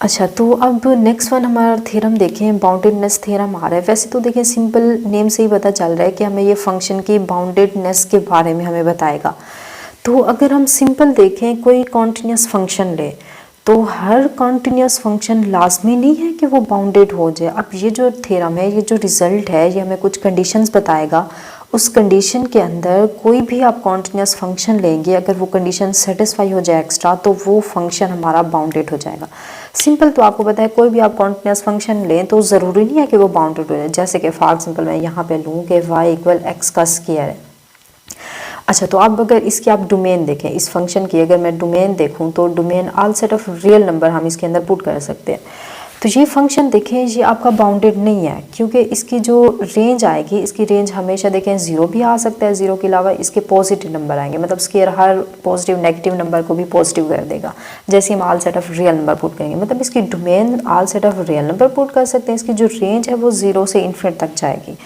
अच्छा, तो अब नेक्स्ट वन हमारा थ्योरम देखें, बाउंडेडनेस थ्योरम आ रहा है। वैसे तो देखें सिंपल नेम से ही पता चल रहा है कि हमें ये फंक्शन की बाउंडेडनेस के बारे में हमें बताएगा। तो अगर हम सिंपल देखें, कोई कॉन्टिन्यूस फंक्शन ले तो हर कॉन्टिन्यूस फंक्शन लाजमी नहीं है कि वो बाउंडेड हो जाए। अब ये जो थ्योरम है, ये जो रिजल्ट है, ये हमें कुछ कंडीशंस बताएगा। उस कंडीशन के अंदर कोई भी आप कॉन्टिन्यूस फंक्शन लेंगे, अगर वो कंडीशन सेटिस्फाई हो जाए एक्स्ट्रा, तो वो फंक्शन हमारा बाउंडेड हो जाएगा। सिंपल तो आपको पता है, कोई भी आप कॉन्टिन्यूस फंक्शन लें तो ज़रूरी नहीं है कि वो बाउंडेड हो जाए। जैसे कि फॉर एग्जांपल मैं यहाँ पे लूँ कि y इक्वल एक्स का स्क्वायर है। अच्छा, तो अब अगर इसकी आप डोमेन देखें, इस फंक्शन की अगर मैं डोमेन देखूं तो domain all set of real number हम इसके अंदर पुट कर सकते हैं। तो ये फंक्शन देखें, ये आपका बाउंडेड नहीं है, क्योंकि इसकी जो रेंज आएगी, इसकी रेंज हमेशा देखें ज़ीरो भी आ सकता है, ज़ीरो के अलावा इसके पॉजिटिव नंबर आएंगे। मतलब स्क्वायर हर पॉजिटिव नेगेटिव नंबर को भी पॉजिटिव कर देगा। जैसे हम all set of real number put करेंगे, मतलब इसकी domain all set of real number put कर सकते हैं। इसकी जो रेंज है वो ज़ीरो से इन्फिनिट तक जाएगी।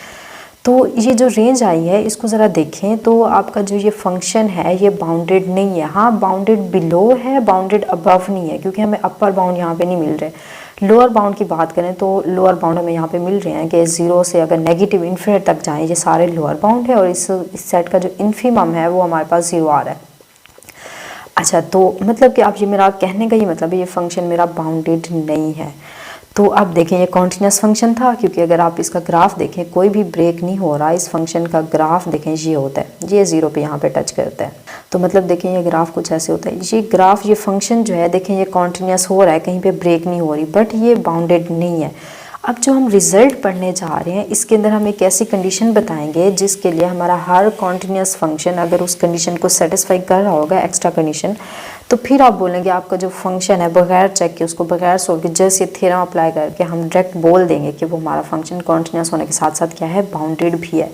तो ये जो रेंज आई है, इसको ज़रा देखें तो आपका जो ये फंक्शन है ये बाउंडेड नहीं है। हाँ, बाउंडेड बिलो है, बाउंडेड अबव नहीं है, क्योंकि हमें अपर बाउंड यहाँ पे नहीं मिल रहे। लोअर बाउंड की बात करें तो लोअर बाउंड हमें यहाँ पे मिल रहे हैं कि ज़ीरो से अगर नेगेटिव इन्फिनिट तक जाएँ, ये सारे लोअर बाउंड है, और इस सेट का जो इन्फिमम है वो हमारे पास ज़ीरो आ रहा है। अच्छा, तो मतलब कि आप ये मेरा कहने का ये मतलब है, ये फंक्शन मेरा बाउंडेड नहीं है। तो अब देखें, ये कॉन्टिन्यूस फंक्शन था, क्योंकि अगर आप इसका ग्राफ देखें कोई भी ब्रेक नहीं हो रहा। इस फंक्शन का ग्राफ देखें, ये होता है, ये ज़ीरो पे यहाँ पे टच करता है। तो मतलब देखें ये ग्राफ कुछ ऐसे होता है। ये ग्राफ, ये फंक्शन जो है देखें, ये कॉन्टिन्यूस हो रहा है, कहीं पे ब्रेक नहीं हो रही, बट ये बाउंडेड नहीं है। अब जो हम रिज़ल्ट पढ़ने जा रहे हैं, इसके अंदर हम एक ऐसी कंडीशन बताएंगे जिसके लिए हमारा हर कॉन्टिन्यूस फंक्शन अगर उस कंडीशन को सेटिस्फाई कर रहा होगा, एक्स्ट्रा कंडीशन, तो फिर आप बोलेंगे आपका जो फंक्शन है बगैर चेक के, उसको बगैर सोच के जस्ट ये थ्योरम अप्लाई करके हम डायरेक्ट बोल देंगे कि वो हमारा फंक्शन कॉन्टिन्यूस होने के साथ साथ क्या है, बाउंडेड भी है।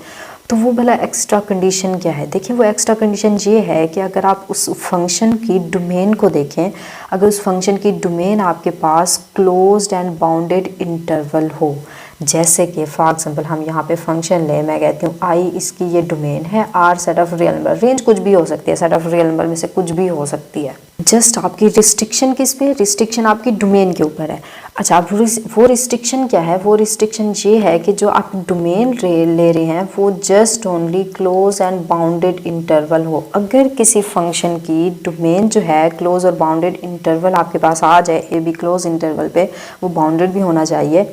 तो वो भला एक्स्ट्रा कंडीशन क्या है? देखिए, वो एक्स्ट्रा कंडीशन ये है कि अगर आप उस फंक्शन की डोमेन को देखें, अगर उस फंक्शन की डोमेन आपके पास क्लोज्ड एंड बाउंडेड इंटरवल हो, जैसे कि फॉर एग्जांपल हम यहाँ पे फंक्शन लें, मैं कहती हूँ आई इसकी ये डोमेन है, R set of real number, range कुछ भी हो सकती है, सेट ऑफ रियल नंबर में से कुछ भी हो सकती है। जस्ट आपकी रिस्ट्रिक्शन किस पे? रिस्ट्रिक्शन आपकी डोमेन के ऊपर है। अच्छा, अब वो रिस्ट्रिक्शन क्या है? वो रिस्ट्रिक्शन ये है कि जो आप डोमेन ले रहे हैं वो just only close and bounded interval हो। अगर किसी फंक्शन की डोमेन जो है क्लोज और बाउंडेड इंटरवल आपके पास आ जाए, ए बी क्लोज इंटरवल पे, वो बाउंडेड भी होना चाहिए।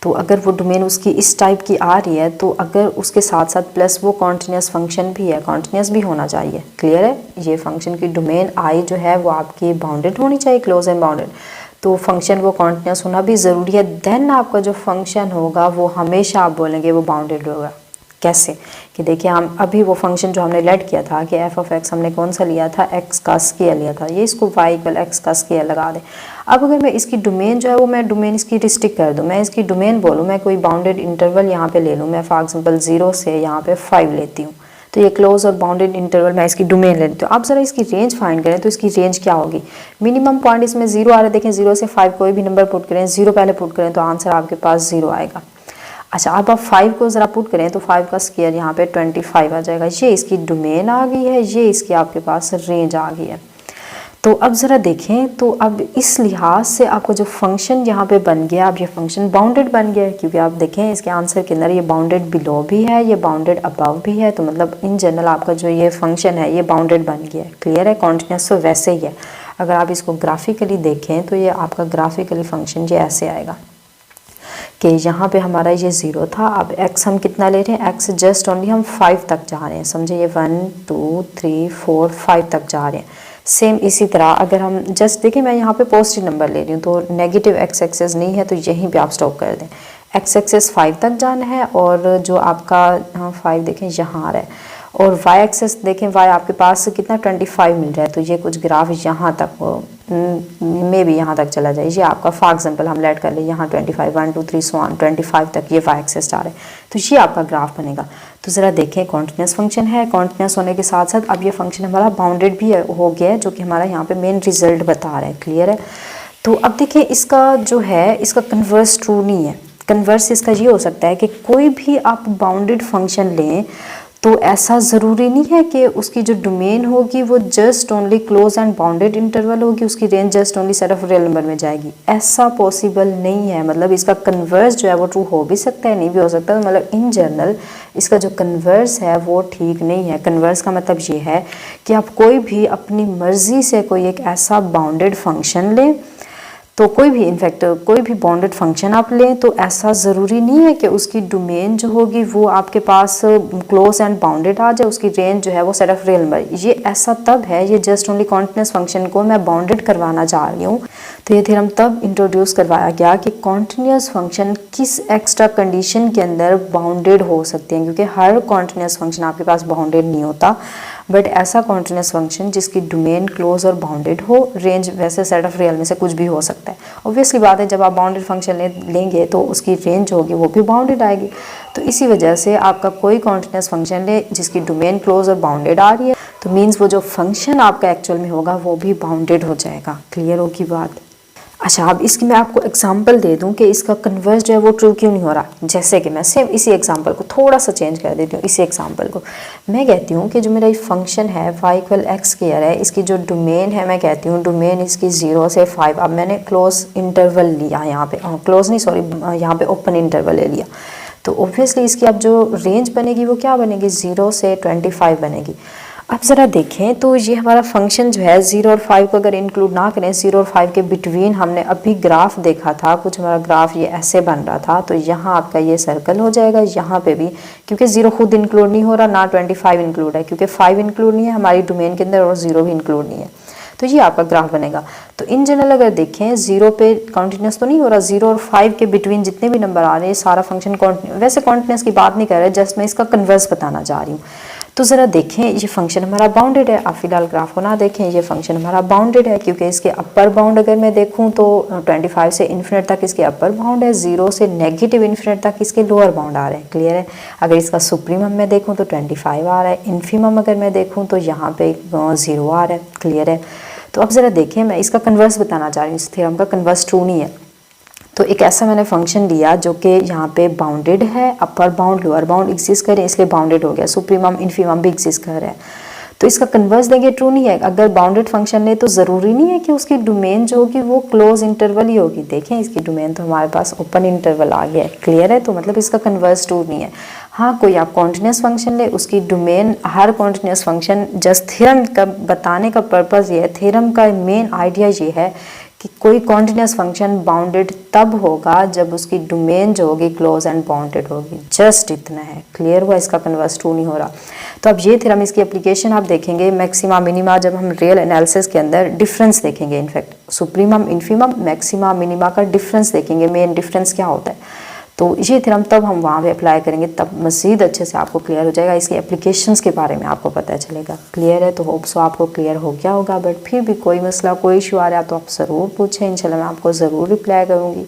तो अगर वो डोमेन उसकी इस टाइप की आ रही है, तो अगर उसके साथ साथ प्लस वो कॉन्टिन्यूस फंक्शन भी है, कॉन्टिन्यूस भी होना चाहिए। क्लियर है? ये फंक्शन की डोमेन आई जो है वो आपकी बाउंडेड होनी चाहिए, क्लोज एंड बाउंडेड। तो फंक्शन वो कॉन्टिन्यूस होना भी ज़रूरी है। देन आपका जो फंक्शन होगा वो हमेशा आप बोलेंगे वो बाउंडेड होगा। कैसे? कि देखिए, हम अभी वो फंक्शन जो हमने लेट किया था कि एफ ऑफ एक्स हमने कौन सा लिया था, एक्स का स्क्वायर लिया था, ये इसको वाई इक्वल एक्स का स्क्वायर लगा दें। अब अगर मैं इसकी डोमेन जो है वो मैं डोमेन इसकी रिस्ट्रिक्ट कर दूँ, मैं इसकी डोमेन बोलूँ, मैं कोई बाउंडेड इंटरवल यहाँ पे ले लूँ, मैं फॉर एग्जांपल 0 से यहाँ पे 5 लेती हूँ, तो ये क्लोज और बाउंडेड इंटरवल मैं इसकी डोमेन लेती हूँ। आप ज़रा इसकी रेंज फाइंड करें, तो इसकी रेंज क्या होगी? मिनिमम पॉइंट इसमें 0 आ रहा है, देखें 0 से 5 कोई भी नंबर पुट करें, 0 पहले पुट करें तो आंसर आपके पास 0 आएगा। अच्छा, अब आप 5 को ज़रा पुट करें तो 5 का स्क्वायर यहाँ पे 25 आ जाएगा। ये इसकी डोमेन आ गई है, ये इसकी आपके पास रेंज आ गई है। तो अब ज़रा देखें, तो अब इस लिहाज से आपका जो फंक्शन यहाँ पे बन गया, अब ये फंक्शन बाउंडेड बन गया है, क्योंकि आप देखें इसके आंसर के अंदर ये बाउंडेड बिलो भी है, ये बाउंडेड अबव भी है। तो मतलब इन जनरल आपका जो ये फंक्शन है ये बाउंडेड बन गया है। क्लियर है? कॉन्टिन्यूस तो वैसे ही है। अगर आप इसको ग्राफिकली देखें तो ये आपका ग्राफिकली फंक्शन ये ऐसे आएगा कि यहाँ पे हमारा ये 0 था, अब x हम कितना ले रहे हैं, x जस्ट ओनली हम 5 तक जा रहे हैं, समझे? ये 1 2 3 4 5 तक जा रहे हैं। सेम इसी तरह अगर हम जस्ट देखिए, मैं यहाँ पे पॉजिटिव नंबर ले रही हूँ, तो नेगेटिव x एक्सेस नहीं है, तो यहीं पे आप स्टॉप कर दें। x एक्सेस 5 तक जाना है, और जो आपका 5 देखें यहाँ आ रहा है, और y एक्सेस देखें, y आपके पास कितना 25 मिल रहा है, तो ये कुछ ग्राफ यहाँ तक में भी यहाँ तक चला जाए। ये आपका फॉर एग्जांपल हम लेट कर ले, यहाँ 25 1 2 3 सो ऑन 25 तक ये y एक्सेस आ रहा है, तो ये आपका ग्राफ बनेगा। तो ज़रा देखें, कॉन्टिन्यूस फंक्शन है, कॉन्टिन्यूस होने के साथ साथ अब ये फंक्शन हमारा बाउंडेड भी हो गया है, जो कि हमारा यहाँ पे मेन रिजल्ट बता रहा है। क्लियर है? तो अब देखिए, इसका जो है इसका कन्वर्स ट्रू नहीं है। कन्वर्स इसका ये हो सकता है कि कोई भी आप बाउंडेड फंक्शन लें, तो तो ऐसा ज़रूरी नहीं है कि उसकी जो डोमेन होगी वो just only close and bounded interval होगी, उसकी range just only set of real number में जाएगी, ऐसा पॉसिबल नहीं है। मतलब इसका कन्वर्स जो है वो ट्रू हो भी सकता है, नहीं भी हो सकता। मतलब इन जनरल इसका जो कन्वर्स है वो ठीक नहीं है। कन्वर्स का मतलब ये है कि आप कोई भी अपनी मर्ज़ी से कोई एक ऐसा बाउंडेड फंक्शन लें, तो कोई भी इनफैक्ट कोई भी बाउंडेड फंक्शन आप लें तो ऐसा ज़रूरी नहीं है कि उसकी डोमेन जो होगी वो आपके पास क्लोज एंड बाउंडेड आ जाए, उसकी रेंज जो है वो सेट ऑफ रियल नंबर। ये ऐसा तब है, ये जस्ट ओनली कॉन्टिन्यूस फंक्शन को मैं बाउंडेड करवाना चाह रही हूँ। तो ये थ्योरम तब इंट्रोड्यूस करवाया गया कि कॉन्टिन्यूस फंक्शन किस एक्स्ट्रा कंडीशन के अंदर बाउंडेड हो सकते हैं, क्योंकि हर कॉन्टिन्यूस फंक्शन आपके पास बाउंडेड नहीं होता, बट ऐसा कॉन्टिन्यूस फंक्शन जिसकी डोमेन क्लोज और बाउंडेड हो, रेंज वैसे सेट ऑफ रियल में से कुछ भी हो सकता है। ऑब्वियसली बात है, जब आप बाउंडेड फंक्शन लेंगे तो उसकी रेंज होगी वो भी बाउंडेड आएगी। तो इसी वजह से आपका कोई कॉन्टिन्यूस फंक्शन ले जिसकी डोमेन क्लोज और बाउंडेड आ रही है, तो मीन्स वो जो फंक्शन आपका एक्चुअल में होगा वो भी बाउंडेड हो जाएगा। क्लियर होगी बात? अच्छा, अब इसकी मैं आपको एग्जांपल दे दूं कि इसका कन्वर्स जो है वो ट्रू क्यों नहीं हो रहा। जैसे कि मैं सेम इसी एग्जांपल को थोड़ा सा चेंज कर देती हूँ। इसी एग्जांपल को मैं कहती हूँ कि जो मेरा ये फंक्शन है y=x² है, इसकी जो डोमेन है, मैं कहती हूँ डोमेन इसकी 0 से 5। अब मैंने क्लोज इंटरवल लिया यहाँ पे, क्लोज नहीं सॉरी, यहाँ पे ओपन इंटरवल ले लिया, तो ऑब्वियसली इसकी अब जो रेंज बनेगी वो क्या बनेगी, 0 से 25 बनेगी। अब ज़रा देखें तो ये हमारा फंक्शन जो है 0 और 5 को अगर इंक्लूड ना करें, 0 और 5 के बिटवीन हमने अभी ग्राफ देखा था, कुछ हमारा ग्राफ ये ऐसे बन रहा था, तो यहाँ आपका ये सर्कल हो जाएगा, यहाँ पे भी, क्योंकि 0 खुद इंक्लूड नहीं हो रहा, ना 25 इंक्लूड है, क्योंकि 5 इंक्लूड नहीं है हमारी डोमेन के अंदर और 0 भी इंक्लूड नहीं है, तो ये आपका ग्राफ बनेगा। तो इन जनरल अगर देखें 0 पे कॉन्टिन्यूस तो नहीं हो रहा, 0 और 5 के बिटवीन जितने भी नंबर आ रहे हैं सारा फंक्शन कॉन्टिन्यूस, वैसे कॉन्टिन्यूस की बात नहीं कर रहे, जस्ट मैं इसका कन्वर्स बताना चाह रही हूँ। तो ज़रा देखें ये फंक्शन हमारा बाउंडेड है। आप फिलहाल ग्राफ को ना देखें, ये फंक्शन हमारा बाउंडेड है क्योंकि इसके अपर बाउंड अगर मैं देखूं तो 25 से इन्फिनिट तक इसके अपर बाउंड है, 0 से नेगेटिव इन्फिनिट तक इसके लोअर बाउंड आ रहे हैं। क्लियर है? अगर इसका सुप्रीमम मैं देखूं तो 25 आ रहा है, इन्फीमम अगर मैं देखूँ तो यहाँ पे 0 आ रहा है। क्लियर है? तो अब ज़रा देखें, मैं इसका कन्वर्स बताना चाह रही हूँ, इस थ्योरम का कन्वर्स ट्रू नहीं है। तो एक ऐसा मैंने फंक्शन लिया जो कि यहाँ पे बाउंडेड है, upper bound lower bound exist करें इसलिए बाउंडेड हो गया, सुप्रीमम इन्फीमम भी एग्जिस्ट कर रहा है, तो इसका कन्वर्स देंगे ट्रू नहीं है। अगर बाउंडेड फंक्शन ले तो ज़रूरी नहीं है कि उसकी डोमेन जो होगी वो क्लोज इंटरवल ही होगी। देखें इसकी डोमेन तो हमारे पास ओपन इंटरवल आ गया है। क्लियर है? तो मतलब इसका कन्वर्स ट्रू नहीं है। हाँ, कोई आप कॉन्टिन्यूस फंक्शन ले, उसकी डोमेन, हर कॉन्टिन्यूस फंक्शन, जस्ट थ्योरम का बताने का पर्पज़ ये है, थ्योरम का मेन आइडिया ये है कि कोई कॉन्टिन्यूस फंक्शन बाउंडेड तब होगा जब उसकी डोमेन जो होगी क्लोज एंड बाउंडेड होगी, जस्ट इतना है। क्लियर हुआ? इसका कन्वर्स ट्रू नहीं हो रहा। तो अब ये थ्योरम, इसकी एप्लीकेशन आप देखेंगे मैक्सिमा मिनिमा, जब हम रियल एनालिसिस के अंदर डिफरेंस देखेंगे, in fact supremum infimum maxima minima का डिफरेंस देखेंगे, मेन डिफरेंस क्या होता है, तो ये थ्योरम तब हम वहाँ पे अप्लाई करेंगे, तब मज़ीद अच्छे से आपको क्लियर हो जाएगा, इसकी एप्लीकेशंस के बारे में आपको पता चलेगा। क्लियर है? तो होप सो आपको क्लियर हो गया होगा, बट फिर भी कोई मसला, कोई इशू आ रहा है तो आप ज़रूर पूछें, इंशाल्लाह मैं आपको ज़रूर रिप्लाई करूँगी।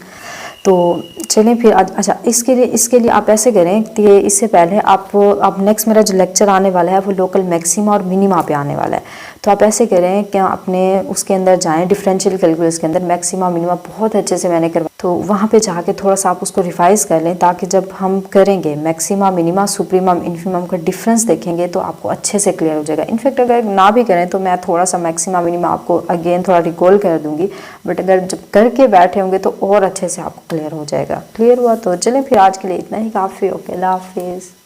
तो चलें फिर अच्छा, इसके लिए आप ऐसे करें कि इससे पहले आप नेक्स्ट मेरा जो लेक्चर आने वाला है वो लोकल मैक्सिमा और मिनिमा पे आने वाला है, तो आप ऐसे करें कि अपने उसके अंदर जाएं, डिफरेंशियल कैलकुलस के अंदर मैक्सिमा मिनिमा बहुत अच्छे से मैंने करवा, तो वहाँ पे जाके थोड़ा सा आप उसको रिवाइज़ कर लें, ताकि जब हम करेंगे मैक्सिमा मिनिमा सुप्रीमम इन्फीमम का डिफरेंस देखेंगे तो आपको अच्छे से क्लियर हो जाएगा। इनफैक्ट अगर ना भी करें तो मैं थोड़ा सा मैक्सिमा मिनिमा आपको अगेन थोड़ा रिकॉल कर दूँगी, बट अगर जब करके बैठे होंगे तो और अच्छे से आपको क्लियर हो जाएगा। क्लियर हुआ? तो चलें फिर आज के लिए इतना ही काफ़ी। ओके, अल्लाह हाफिज़।